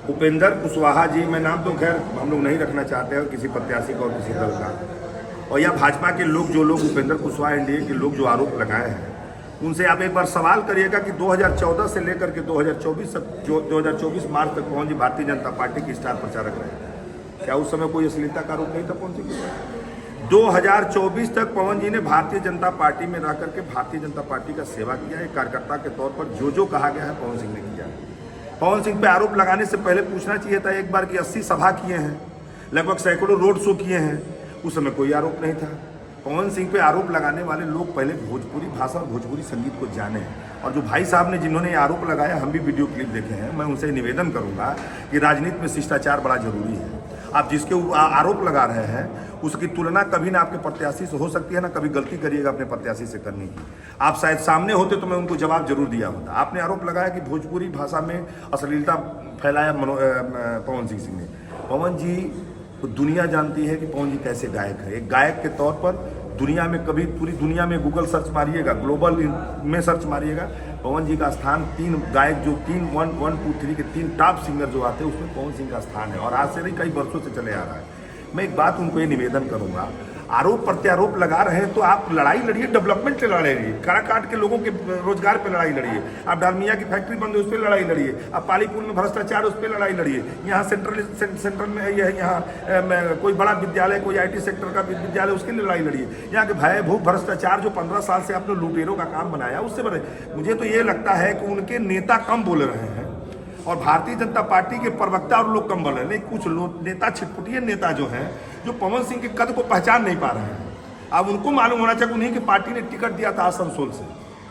उपेंद्र कुशवाहा जी, मैं नाम तो खैर हम लोग नहीं रखना चाहते हैं किसी प्रत्याशी का और किसी दल का, और या भाजपा के लोग जो लोग उपेंद्र कुशवाहा एनडीए के लोग जो आरोप लगाए हैं उनसे आप एक बार सवाल करिएगा कि 2014 से लेकर के 2024 तक, जो 2024 मार्च तक पवन जी भारतीय जनता पार्टी के स्टार प्रचारक रहे, क्या उस समय कोई अश्लीलता का आरोप नहीं था पवन सिंह? 2024 तक पवन जी ने भारतीय जनता पार्टी में रह करके भारतीय जनता पार्टी का सेवा किया है। कार्यकर्ता के तौर पर जो कहा गया है पवन सिंह ने किया है। पवन सिंह पे आरोप लगाने से पहले पूछना चाहिए था एक बार कि 80 सभा किए हैं, लगभग सैकड़ों रोड शो किए हैं, उस समय कोई आरोप नहीं था। पवन सिंह पे आरोप लगाने वाले लोग पहले भोजपुरी भाषा और भोजपुरी संगीत को जाने, और जो भाई साहब ने जिन्होंने ये आरोप लगाया, हम भी वीडियो क्लिप देखे हैं, मैं उनसे निवेदन करूंगा कि राजनीति में शिष्टाचार बड़ा जरूरी है। आप जिसके आरोप लगा रहे हैं उसकी तुलना कभी ना आपके प्रत्याशी से हो सकती है, ना कभी गलती करिएगा अपने प्रत्याशी से करने की। आप शायद सामने होते तो मैं उनको जवाब जरूर दिया होता। आपने आरोप लगाया कि भोजपुरी भाषा में अश्लीलता फैलाया पवन सिंह ने। पवन जी तो दुनिया जानती है कि पवन जी कैसे गायक है। एक गायक के तौर पर दुनिया में कभी, पूरी दुनिया में गूगल सर्च मारिएगा, ग्लोबल में सर्च मारिएगा, पवन जी का स्थान 3 गायक जो 1, 2, 3 के 3 टॉप सिंगर जो आते हैं उसमें पवन सिंह का स्थान है, और आज से नहीं कई वर्षों से चले आ रहा है। मैं एक बात उनको ये निवेदन करूंगा, आरोप प्रत्यारोप लगा रहे हैं तो आप लड़ाई लड़िए, डेवलपमेंट पे लड़ाई लड़िए, काराकाट के लोगों के रोजगार पे लड़ाई लड़िए, आप डालमिया की फैक्ट्री बंद है उस पर लड़ाई लड़िए, आप पालीपुर में भ्रष्टाचार उस पर लड़ाई लड़िए, यहाँ सेंट्रल में यहाँ कोई बड़ा विद्यालय, कोई IT सेक्टर का विद्यालय, उसके लिए लड़ाई लड़िए। यहाँ के भय भूख भ्रष्टाचार जो 15 साल से आपने लुटेरों का काम बनाया उससे बड़े। मुझे तो ये लगता है कि उनके नेता कम बोल रहे हैं और भारतीय जनता पार्टी के प्रवक्ता और लोग कम बोल रहे हैं। लेकिन कुछ लोग नेता, छिटपुटिये नेता जो हैं, जो पवन सिंह के कद को पहचान नहीं पा रहे हैं। अब उनको मालूम होना चाहिए उन्हीं की पार्टी ने टिकट दिया था आसनसोल से,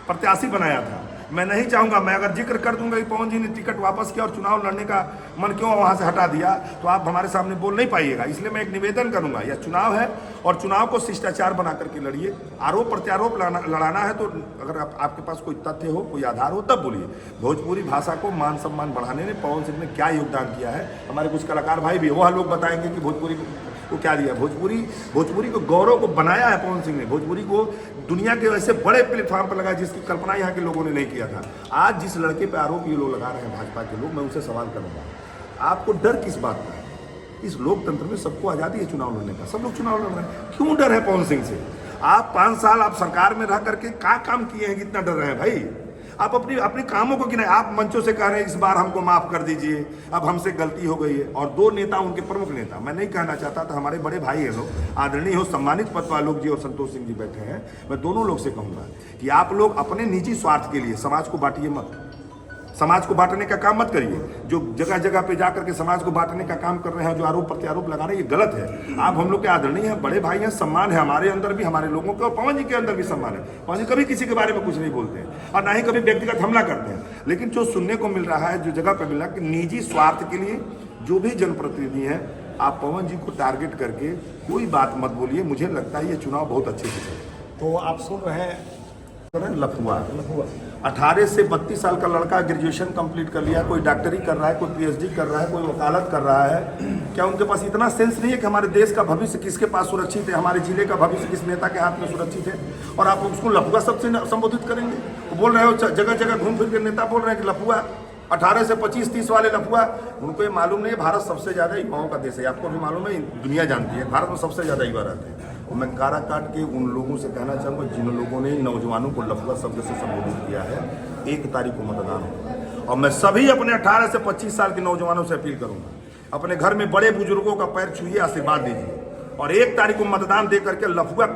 प्रत्याशी बनाया था। मैं नहीं चाहूंगा, मैं अगर जिक्र कर दूंगा कि पवन जी ने टिकट वापस किया और चुनाव लड़ने का मन क्यों वहां से हटा दिया, तो आप हमारे सामने बोल नहीं पाइएगा। इसलिए मैं एक निवेदन करूंगा, यह चुनाव है और चुनाव को शिष्टाचार बना करके लड़िए। आरोप प्रत्यारोप लड़ाना है तो अगर आपके पास कोई तथ्य हो, कोई आधार हो, तब बोलिए। भोजपुरी भाषा को मान सम्मान बढ़ाने में पवन सिंह ने क्या योगदान किया है, हमारे कुछ कलाकार भाई भी, वह लोग बताएंगे कि भोजपुरी को क्या दिया। भोजपुरी को गौरव को बनाया है पवन सिंह ने, भोजपुरी को दुनिया के वैसे बड़े प्लेटफॉर्म पर लगाया जिसकी कल्पना यहाँ के लोगों ने नहीं किया था। आज जिस लड़के पे आरोप ये लोग लगा रहे हैं भाजपा के लोग, मैं उनसे सवाल करूंगा, आपको डर किस बात का है? इस लोकतंत्र में सबको आजादी है चुनाव लड़ने का, सब लोग चुनाव लड़ रहे हैं, क्यों डर है पवन सिंह से? आप 5 साल आप सरकार में रह करके क्या काम किए हैं, कितना डर रहे हैं भाई? आप अपने कामों को गिनाए। आप मंचों से कह रहे हैं इस बार हमको माफ कर दीजिए, अब हमसे गलती हो गई है। और 2 नेता, उनके प्रमुख नेता, मैं नहीं कहना चाहता था, हमारे बड़े भाई हैं लोग, आदरणीय हो, सम्मानित पटवालोक जी और संतोष सिंह जी बैठे हैं, मैं दोनों लोग से कहूंगा कि आप लोग अपने निजी स्वार्थ के लिए समाज को बांटिए मत, समाज को बांटने का काम मत करिए। जो जगह जगह पे जाकर के समाज को बांटने का काम कर रहे हैं, जो आरोप प्रत्यारोप लगा रहे हैं, ये गलत है। आप हम लोग के आदरणीय हैं, बड़े भाई हैं, सम्मान है हमारे अंदर भी, हमारे लोगों के, और पवन जी के अंदर भी सम्मान है। पवन जी कभी किसी के बारे में कुछ नहीं बोलते हैं और ना ही कभी व्यक्तिगत हमला करते हैं। लेकिन जो सुनने को मिल रहा है, जो जगह पर मिल रहा है कि निजी स्वार्थ के लिए जो भी जनप्रतिनिधि हैं, आप पवन जी को टारगेट करके कोई बात मत बोलिए। मुझे लगता है ये चुनाव बहुत अच्छे से चले। तो आप सुन रहे हैं लफुआ 18 से 32 साल का लड़का ग्रेजुएशन कंप्लीट कर लिया, कोई डॉक्टरी कर रहा है, कोई PhD कर रहा है, कोई वकालत कर रहा है। क्या उनके पास इतना सेंस नहीं है कि हमारे देश का भविष्य किसके पास सुरक्षित है, हमारे जिले का भविष्य किस नेता के हाथ में सुरक्षित है? और आप उसको लफुआ सबसे संबोधित करेंगे? वो बोल रहे हो जगह जगह घूम फिर के नेता बोल रहे हैं कि लफुआ, 18 से 25-30 वाले लफुआ। उनको ये मालूम नहीं है भारत सबसे ज्यादा युवाओं का देश है। आपको भी मालूम है, दुनिया जानती है भारत में सबसे ज्यादा युवा रहते हैं। और मैं काराकाट के उन लोगों से कहना चाहूँगा जिन लोगों ने नौजवानों को लफुआ शब्द से संबोधित किया है, 1 तारीख को मतदान होगा और मैं सभी अपने 18 से 25 साल के नौजवानों से अपील करूंगा, अपने घर में बड़े बुजुर्गों का पैर छूइए, आशीर्वाद दीजिए और 1 तारीख को मतदान दे करके लफुआ